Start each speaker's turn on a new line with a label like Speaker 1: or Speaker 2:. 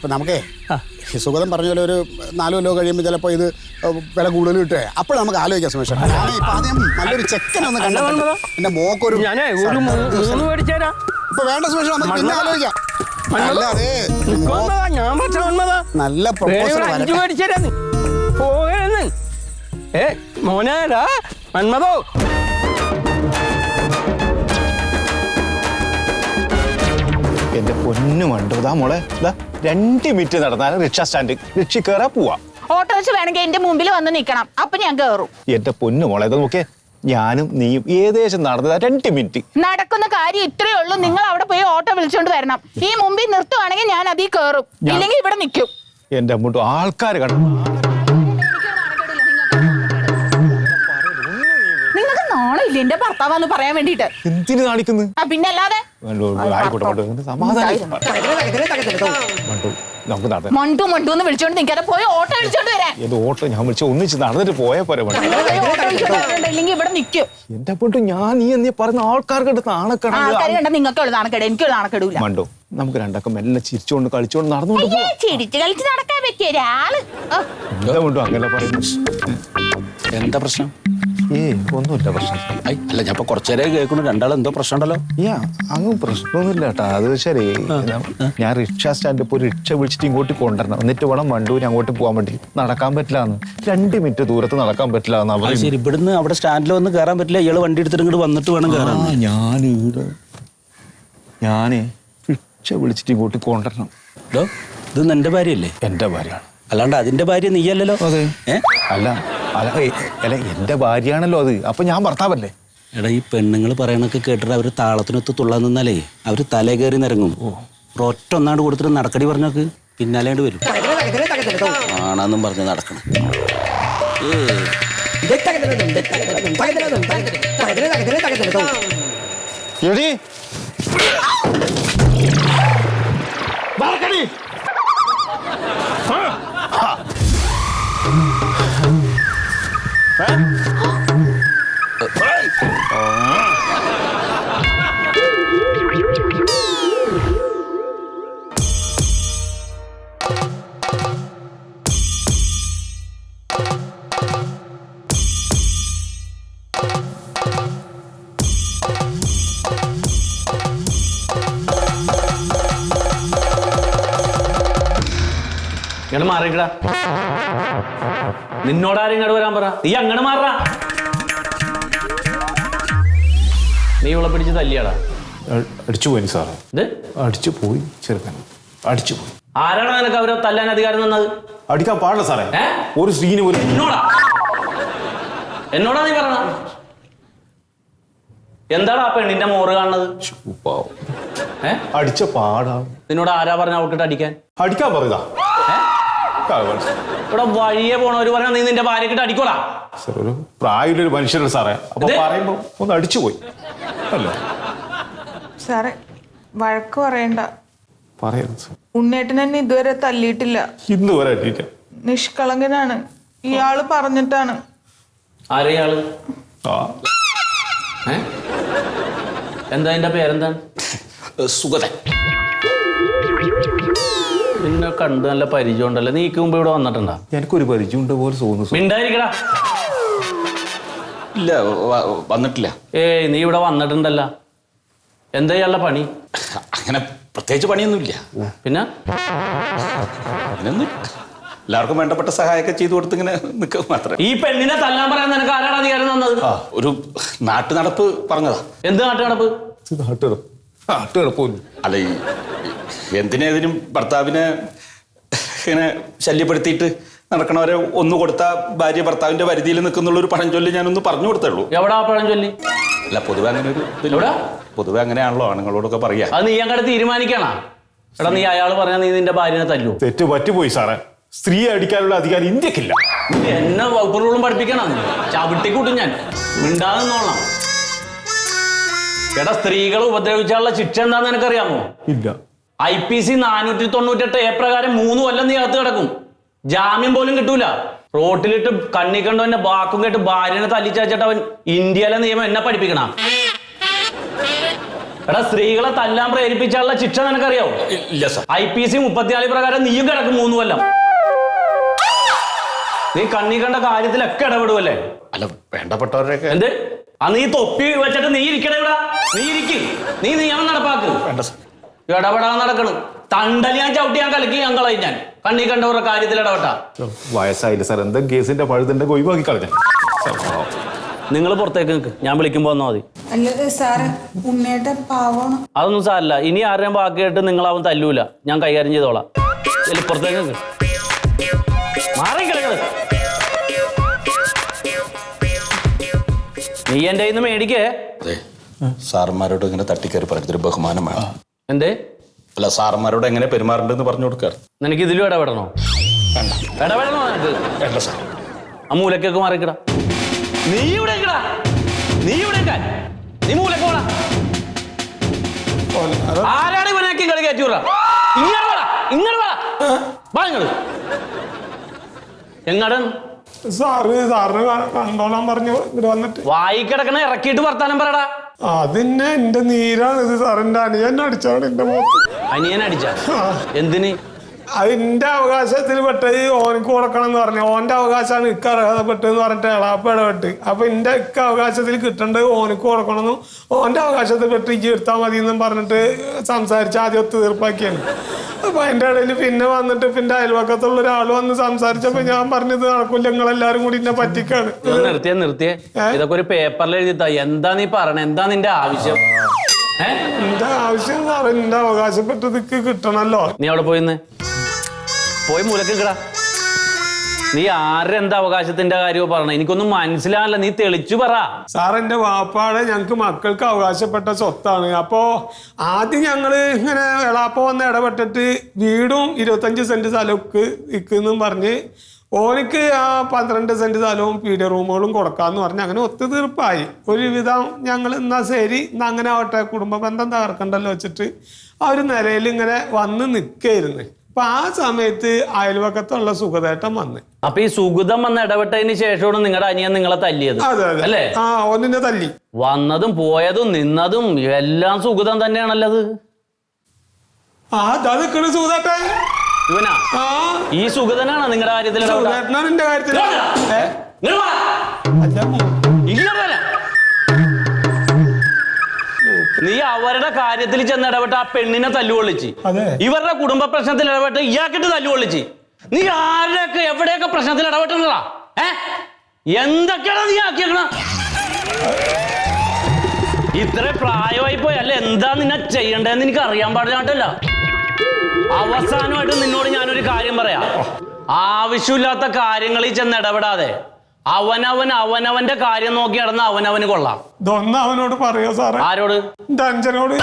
Speaker 1: ഇപ്പം നമുക്കേ സുഗതം പറഞ്ഞ പോലെ ഒരു 4 കൊല്ലം കഴിയുമ്പോൾ ചിലപ്പോൾ ഇത് വില കൂടുതൽ കിട്ടുക അപ്പോൾ നമുക്ക് ആലോചിക്കാം സുമേഷ്. ഇപ്പം ആദ്യം നല്ലൊരു ചെക്കനൊന്ന് കണ്ടോ എൻ്റെ മോക്കൊരു ഇപ്പൊ വേണ്ട സുമേഷ്, നമുക്ക് പിന്നെ ആലോചിക്കാം. അല്ലാതെ നല്ല പ്രൊപ്പോസൽ
Speaker 2: മോനാടാ മന്മതോ.
Speaker 3: എന്റെ പൊന്നു കണ്ടു ഇതാ മോളെ, ഇതാ 2 മിനിറ്റ് നടന്നാലും റിക്ഷ സ്റ്റാൻഡ് റിക്ഷ കയറാ പോവാ.
Speaker 4: ഓട്ടോറിച്ച് വേണമെങ്കിൽ എന്റെ മുമ്പിൽ വന്ന് നിൽക്കണം, അപ്പൊ ഞാൻ കയറും.
Speaker 3: എന്റെ പൊന്നു മോളെ ഇത് നോക്കിയേ, ഞാനും നീയും ഏകദേശം നടന്നതാ 2 മിനിറ്റ്.
Speaker 4: നടക്കുന്ന കാര്യം ഇത്രയേ ഉള്ളൂ. നിങ്ങൾ അവിടെ പോയി ഓട്ടോ വിളിച്ചോണ്ട് വരണം. ഈ മുമ്പിൽ നിർത്തുവാണെങ്കിൽ ഞാൻ അതിൽ കയറും, ഇല്ലെങ്കിൽ ഇവിടെ നിൽക്കും.
Speaker 3: എന്റെ അങ്ങോട്ട് ആൾക്കാർ കണ്ടു.
Speaker 4: നിങ്ങൾക്ക് നാണില്ല എന്റെ ഭർത്താവെന്ന് പറയാൻ വേണ്ടിട്ട്?
Speaker 3: എന്തിനു കാണിക്കുന്നു?
Speaker 4: പിന്നെ അല്ലാതെ മണ്ടു മണ്ടു എന്ന് വിളിച്ചോണ്ട് നിൽക്കാതെ പോയി ഓട്ടോ വിളിച്ചോണ്ട് വരാൻ.
Speaker 3: ഓട്ടോ ഞാൻ വിളിച്ച ഒന്നിച്ച് നടന്നിട്ട് പോയാ പോരെ.
Speaker 4: ഇല്ലെങ്കിൽ ഇവിടെ നിൽക്കും.
Speaker 3: എന്റെ പൊട്ടു ഞാൻ നീ പറഞ്ഞ ആൾക്കാർക്ക്
Speaker 4: ആൾക്കാർ കണ്ട നിങ്ങൾക്ക് നാണക്കേട്, എനിക്കൊരു നാണക്കേടില്ല.
Speaker 3: മണ്ടോ നമുക്ക് രണ്ടൊക്കെ മെല്ലെ ചിരിച്ചോണ്ട് കളിച്ചോണ്ട് നടന്നു
Speaker 4: ചിരിച്ച് കളിച്ച് നടക്കാൻ പറ്റിയ ഒരാള്.
Speaker 3: എന്താ കൊണ്ടു അങ്ങനെ പറയുന്നു?
Speaker 5: എന്താ പ്രശ്നം?
Speaker 3: ഒന്നുമില്ല പ്രശ്നം.
Speaker 5: അല്ല ഞാൻ ഇപ്പൊ കുറച്ചേരം കേൾക്കുന്നു, രണ്ടാളും എന്തോ പ്രശ്നം ഉണ്ടല്ലോ.
Speaker 3: അങ്ങ് പ്രശ്നമൊന്നുമില്ല കേട്ടാ. അത് ശരി, ഞാൻ റിക്ഷ സ്റ്റാൻഡിൽ പോയി റിക്ഷ വിളിച്ചിട്ട് ഇങ്ങോട്ട് കൊണ്ടുവരണം, എന്നിട്ട് വേണം വണ്ടൂര് അങ്ങോട്ട് പോകാൻ വേണ്ടി. നടക്കാൻ പറ്റില്ല, 2 മിനിറ്റ് ദൂരത്ത് നടക്കാൻ പറ്റില്ല.
Speaker 5: ശരി, ഇവിടുന്ന് അവിടെ സ്റ്റാൻഡിൽ വന്ന് കയറാൻ പറ്റില്ല. ഇയാള് വണ്ടി എടുത്തിട്ട് ഇങ്ങോട്ട് വന്നിട്ട് വേണം കയറാൻ.
Speaker 3: ഞാനേ റിക്ഷ വിളിച്ചിട്ട് ഇങ്ങോട്ട് കൊണ്ടുവരണം.
Speaker 5: ഇത് നിന്റെ ഭാര്യയല്ലേ?
Speaker 3: എന്റെ ഭാര്യയാണ്.
Speaker 5: അല്ലാണ്ട് അതിന്റെ ഭാര്യ നീയല്ലോ.
Speaker 3: അതെ. അല്ല അല്ല അല്ല എന്റെ ഭാര്യയാണല്ലോ അത്. അപ്പൊ ഞാൻ ഭർത്താവല്ലേ?
Speaker 5: എടാ, ഈ പെണ്ണുങ്ങൾ പറയണൊക്കെ കേട്ടിട്ട് അവര് താളത്തിനൊത്ത് തുള്ളാൻ നിന്നാലേ അവര് തലേ കയറി നിരങ്ങും. ഒറ്റ ഒന്നാണ്ട് കൊടുത്തിട്ട് നടക്കടി പറഞ്ഞോക്ക് പിന്നാലേണ്ട് വരും. ആണെന്നും പറഞ്ഞ് നടക്കണം.
Speaker 2: ഇങ്ങോട്ട് മാറിക്കടാ. നിന്നോടാരും ഇങ്ങോട്ട് വരാൻ പറ. നീ അങ്ങനെ മാറാ. നീ ഇവളെ പിടിച്ച് തല്ലിയാടാ?
Speaker 3: അടിച്ചു പോയി സാറേ.
Speaker 2: ഇത്
Speaker 3: അടിച്ചു പോയി ചെറുക്കൻ, അടിച്ചു പോയി.
Speaker 2: ആരാണ് നിനക്ക് അവരെ തല്ലാൻ അധികാരം തന്നത്?
Speaker 3: അടിക്കാൻ പാടില്ല സാറേ. ഒരു സ്ത്രീന് പോലും.
Speaker 2: എന്നോടാ നീ പറഞ്ഞ? എന്താണ് ആ പെണ്ണിന്റെ മോറ് കാണുന്നത്?
Speaker 3: അടിച്ച പാടാ.
Speaker 2: നിന്നോട് ആരാ പറഞ്ഞ അവൾക്കിട്ട് അടിക്കാൻ?
Speaker 3: അടിക്കാൻ പറയുക.
Speaker 2: ഇവിടെ വഴിയെ പോണവര് പറഞ്ഞാൽ നീ നിന്റെ ഭാര്യക്കിട്ട് അടിക്കോടാ.
Speaker 3: സാർ ഒരു പ്രായമുള്ളൊരു മനുഷ്യനാണ് സാറേ. അപ്പൊ പറയുമ്പോ ഒന്ന് അടിച്ചു പോയി അല്ലോ
Speaker 6: സാറേ. വഴക്ക് പറയണ്ട.
Speaker 3: പറയരുത്.
Speaker 6: ഉണ്ണേട്ടൻ എന്നെ ഇതുവരെ തല്ലിയിട്ടില്ല.
Speaker 3: ഇന്ന് വരെ അടിയില്ല.
Speaker 6: നിഷ്കളങ്കനാണ്. ഇയാള് പറഞ്ഞിട്ടാണ്.
Speaker 2: ആരെയാള്? എന്താ എന്റെ പേരെന്താണ്?
Speaker 5: സുഗതൻ.
Speaker 2: നിന്നെ കണ്ട് നല്ല പരിചയം ഉണ്ടല്ലോ. നീക്ക് മുമ്പ് ഇവിടെ വന്നിട്ടുണ്ടാ?
Speaker 3: എനിക്കൊരു പരിചയം ഉണ്ട് പോലെ തോന്നുന്നു.
Speaker 2: മിണ്ടായിരിക്കടാ.
Speaker 5: ഇല്ല, വന്നിട്ടില്ല.
Speaker 2: നീ ഇവിടെ വന്നിട്ടുണ്ടല്ല. എന്താ ഇയാളുടെ പണി?
Speaker 5: അങ്ങനെ പ്രത്യേകിച്ച് പണിയൊന്നുമില്ല.
Speaker 2: പിന്നെ
Speaker 5: അങ്ങനെയൊന്നും എല്ലാവർക്കും വേണ്ടപ്പെട്ട സഹായമൊക്കെ ചെയ്തു കൊടുത്ത് ഇങ്ങനെ നിൽക്കുക മാത്രം.
Speaker 2: ഈ പെണ്ണിനെ തല്ലാൻ പറയാൻ നിനക്ക് ആരാണ് അധികാരം തന്നത്?
Speaker 5: ഒരു നാട്ടു നടപ്പ് പറഞ്ഞതാ.
Speaker 2: എന്ത് നാട്ടു നടപ്പ്?
Speaker 5: അല്ല, ഈ എന്തിനേതിനും ഭർത്താവിനെ ഇങ്ങനെ ശല്യപ്പെടുത്തിയിട്ട് നടക്കണവരെ ഒന്ന് കൊടുത്ത ഭാര്യ ഭർത്താവിന്റെ പരിധിയിൽ നിൽക്കുന്നുള്ളൊരു പഴഞ്ചൊല്ലി ഞാനൊന്ന് പറഞ്ഞു കൊടുത്തുള്ളൂ.
Speaker 2: എവിടാ പഴഞ്ചൊല്ലി?
Speaker 5: അല്ല, പൊതുവെ അങ്ങനെ ഒരു ഇതിലൂടെ പൊതുവെ അങ്ങനെയാണല്ലോ ആണുങ്ങളോടൊക്കെ പറയാ.
Speaker 2: അത് നീ അങ്ങോട്ട് തീരുമാനിക്കണ? എടാ, നീ അയാൾ പറഞ്ഞാൽ നീ നിന്റെ ഭാര്യനെ തല്ലു.
Speaker 3: തെറ്റ് പറ്റിപ്പോയി സാറേ. സ്ത്രീ അടിക്കാനുള്ള അധികാരം ഇന്ത്യക്കില്ല.
Speaker 2: എന്നെ വകുപ്പുകളും പഠിപ്പിക്കണം. ചവിട്ടിക്കൂട്ടും ഞാൻ. മിണ്ടാതെന്നോളാം. എടാ, സ്ത്രീകളെ ഉപദ്രവിച്ചാലുള്ള ശിക്ഷ എന്താന്ന് നിനക്കറിയാമോ?
Speaker 3: ഇല്ല.
Speaker 2: IPC 498 പ്രകാരം 3 കൊല്ലം നീ അകത്ത് കിടക്കും. ജാമ്യം പോലും കിട്ടൂല. റോട്ടിലിട്ട് കണ്ണി കണ്ടവന്റെ വാക്കും കേട്ട് ഭാര്യനെ തല്ലിച്ചാച്ചിട്ട് അവൻ ഇന്ത്യയിലെ നിയമം എന്നെ പഠിപ്പിക്കണ. എടാ സ്ത്രീകളെ തല്ലാൻ പ്രേരിപ്പിച്ചാലുള്ള ശിക്ഷ നിനക്കറിയാവോ?
Speaker 7: ഇല്ല സാർ.
Speaker 2: IPC 34 പ്രകാരം നീയും കിടക്കും 3 കൊല്ലം. നീ കണ്ണി കണ്ട കാര്യത്തിലൊക്കെ ഇടപെടുവല്ലേ?
Speaker 7: അല്ല വേണ്ടപ്പെട്ടവരൊക്കെ.
Speaker 2: എന്ത് നീ തൊപ്പി വെച്ചിട്ട് നീ ഇരിക്കണ ഇവിടെ? നീ ഇരിക്കും, നീ നിയമം നടപ്പാക്ക്.
Speaker 7: വേണ്ട സാർ.
Speaker 2: ഇടപെടാൻ നടക്കണം. തണ്ടലി ഞാൻ ചവിട്ടി ഞാൻ കലക്കി ഞാൻ കളയും. ഞാൻ കണ്ണി കണ്ടവരുടെ കാര്യത്തിൽ ഇടപെട്ടാ.
Speaker 3: വയസ്സായില്ല സാർ, എന്താ കേസിന്റെ പഴുതിന്റെ ഒഴിവാക്കി കളഞ്ഞ.
Speaker 2: നിങ്ങൾ പുറത്തേക്ക് നിൽക്ക്, ഞാൻ വിളിക്കുമ്പോ വന്നാൽ മതി.
Speaker 6: അല്ല സാറ് ഉണ്ണേട്ട പാവമാണ്.
Speaker 2: അതൊന്നും സാരല്ല. ഇനി ആരെയും ബാക്കിയായിട്ട് നിങ്ങളാവും തല്ലൂല. ഞാൻ കൈകാര്യം ചെയ്തോളാം. പുറത്തേക്ക് നിൽക്ക്. മാറി കിടക്കരുത്. നീ എന്റെ കയ്യിൽ നിന്ന് മേടിക്കേ.
Speaker 7: അതെ സാറന്മാരോട് ഇങ്ങനെ തട്ടിക്കയറി പറഞ്ഞൊരു ബഹുമാനം വേണം.
Speaker 2: എന്തേ?
Speaker 7: അല്ല സാറന്മാരോട് എങ്ങനെ പെരുമാറേണ്ടതെന്ന് പറഞ്ഞു കൊടുക്കാറ്.
Speaker 2: നിനക്ക് ഇതിലും ഇടപെടണോ? ഇടപെടണോ നിനക്ക്?
Speaker 7: വേണ്ട സാർ.
Speaker 2: ആ മൂലക്കൊക്കെ മാറിക്കിടാ. നീ ഇവിടെ നീ ഇവിടെ നീ മൂലക്ക് പോടാ. ആരാണ് ഇവനാക്കി കളി കയറ്റൂറാ? ഇങ്ങനെ വേടാ, ഇങ്ങനെ വേടാ. എങ്ങാട്
Speaker 8: സാറിന് കണ്ടോളാൻ പറഞ്ഞു വന്നിട്ട്
Speaker 2: വായിക്കിടക്കണ ഇറക്കിയിട്ട് വർത്താനം പറയടാ.
Speaker 8: അതിന്നെ എന്റെ നീരാണ് ഇത് സാർ. എന്റെ അനിയൻ അടിച്ചാണ് എന്റെ മുഖത്ത്.
Speaker 2: അനിയൻ അടിച്ച എന്തിന്?
Speaker 8: അതിന്റെ അവകാശത്തിൽ പെട്ടത് ഓനക്ക് കൊടുക്കണം എന്ന് പറഞ്ഞു. ഓന്റെ അവകാശമാണ് ഇക്ക് അർഹതപ്പെട്ടെന്ന് പറഞ്ഞിട്ട് എളാപ്പ ഇടപെട്ട്. അപ്പൊ എന്റെ ഇക്ക് അവകാശത്തിൽ കിട്ടേണ്ടത് ഓനക്ക് കൊടുക്കണമെന്നും ഓന്റെ അവകാശത്തിൽ പെട്ട് ഇജ്ജ് എടുത്താൽ മതി എന്നും പറഞ്ഞിട്ട് സംസാരിച്ച് ആദ്യം ഒത്തുതീർപ്പാക്കിയാണ്. അപ്പൊ അതിന്റെ ഇടയിൽ പിന്നെ വന്നിട്ട് പിന്നെ അയൽവക്കത്തുള്ള ഒരാൾ വന്ന് സംസാരിച്ചപ്പോ ഞാൻ പറഞ്ഞത് നടക്കില്ല, നിങ്ങളെല്ലാരും കൂടി എന്നെ പറ്റിക്കാണ്.
Speaker 2: നിർത്തിയേ ഇതൊക്കെ ഒരു പേപ്പറിൽ എഴുതിത്താ. എന്താ നീ പറയണേ? എന്താ നിന്റെ ആവശ്യം?
Speaker 8: എന്റെ ആവശ്യം സാറേ, എന്റെ അവകാശപ്പെട്ടത് കിട്ടണല്ലോ.
Speaker 2: നീ അവിടെ പോയി മൂലക്ക് കിടാ. നീ ആരുടെ എന്താ അവകാശത്തിന്റെ കാര്യമോ പറഞ്ഞ? എനിക്കൊന്നും മനസ്സിലാവില്ല. നീ തെളിച്ചു പറ.
Speaker 8: സാർ എന്റെ വാപ്പാടെ ഞങ്ങക്ക് മക്കൾക്ക് അവകാശപ്പെട്ട സ്വത്താണ്. അപ്പോ ആദ്യം ഞങ്ങള് ഇങ്ങനെ എളാപ്പ വന്ന് ഇടപെട്ടിട്ട് വീടും 25 സെന്റ് സ്ഥലമൊക്കെ ഇക്കെന്നും പറഞ്ഞ് ഓനിക്ക് ആ 12 സെന്റ് സ്ഥലവും പീഡിയ റൂമുകളും കൊടുക്കാന്ന് പറഞ്ഞ് അങ്ങനെ ഒത്തുതീർപ്പായി. ഒരുവിധം ഞങ്ങൾ എന്നാ ശരി എന്നാ അങ്ങനെ ആവട്ടെ, കുടുംബ ബന്ധം തകർക്കണ്ടല്ലോ വെച്ചിട്ട് ആ ഒരു നിലയിൽ ഇങ്ങനെ വന്ന് നിൽക്കായിരുന്നു. അപ്പൊ ആ സമയത്ത് അയൽവക്കത്തുള്ള സുഖതേട്ടം വന്ന്.
Speaker 2: അപ്പൊ ഈ സുഗതം വന്ന് ഇടപെട്ടതിന് ശേഷമാണ് നിങ്ങളുടെ അനിയൻ നിങ്ങളെ തല്ലിയത് അല്ലേ?
Speaker 8: ആ ഒന്നിനെ തല്ലി.
Speaker 2: വന്നതും പോയതും നിന്നതും എല്ലാം സുഗതം തന്നെയാണല്ലോ.
Speaker 8: അത് നിൽക്കണ സുഖതേട്ടൻ
Speaker 2: ഇവനാ? ഈ സുഗതനാണ് നിങ്ങളുടെ കാര്യത്തിൽ
Speaker 8: സുഖതേട്ടനാണ് എന്റെ കാര്യത്തിൽ.
Speaker 2: നീ അവരുടെ കാര്യത്തിൽ ചെന്ന് ഇടപെട്ട് ആ പെണ്ണിനെ തല്ലുകൊള്ളിച്ച്, ഇവരുടെ കുടുംബ പ്രശ്നത്തിൽ ഇടപെട്ട് ഇയാക്കിട്ട് തല്ലുകൊള്ളിച്ച്, നീ ആരുടെയൊക്കെ എവിടെയൊക്കെ പ്രശ്നത്തിൽ ഇടപെട്ടുന്നതാ? എന്തൊക്കെയാണ് നീ ആക്കിയേക്കണ? ഇത്ര പ്രായമായി പോയി അല്ലെ? എന്താ നിന്നെ ചെയ്യണ്ടേന്ന് എനിക്ക് അറിയാൻ പാടില്ലാട്ടല്ല. അവസാനമായിട്ട് നിന്നോട് ഞാനൊരു കാര്യം പറയാം. ആവശ്യമില്ലാത്ത കാര്യങ്ങളിൽ ചെന്ന് ഇടപെടാതെ അവനവന്റെ കാര്യം നോക്കി നടന്ന അവനവന് കൊള്ളാം.
Speaker 8: ഇതൊന്നും അവനോട് പറയോ സാറേ?
Speaker 2: ആരോട്?
Speaker 8: എന്റെ അഞ്ചനോട്.